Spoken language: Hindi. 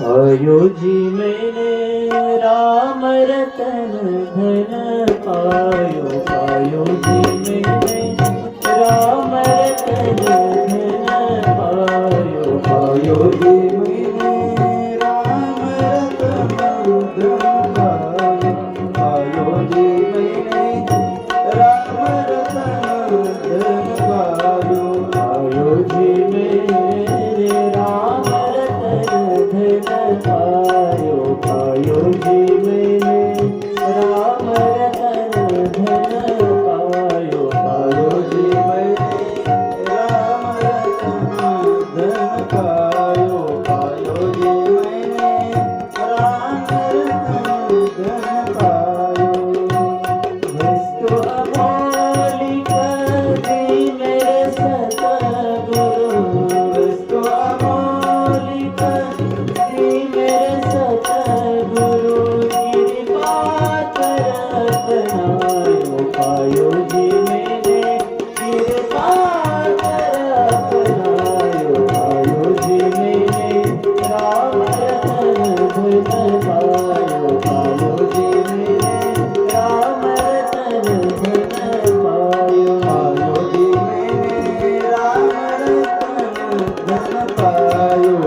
आयो जी मैंने राम रतन धन पायो। आयो जी मैंने राम रतन धन पायो। आयो जी मैंने राम रतन धन पायो। आयो जी मैंने राम रतन धन पायो। आयो जी मेरे राम रतन धन पायो। आयो जी मैंने राम रतन धन पायो। आयो जी मैंने राम रतन धन पायो। आयो जी मैंने राम रतन धन पायो। वस्तु अमोलिक दी मेरे सतगुरु। वस्तु अमोलिक दी मेरे सतगुरु। कृपा कर अपनायो। पायो जी मैंने कृपा कर अपनायो। पायो जी मैंने राम रतन धन पायो। पायो जी मैंने राम रतन धन पायो। पायो जी मैंने राम रतन धन पायो।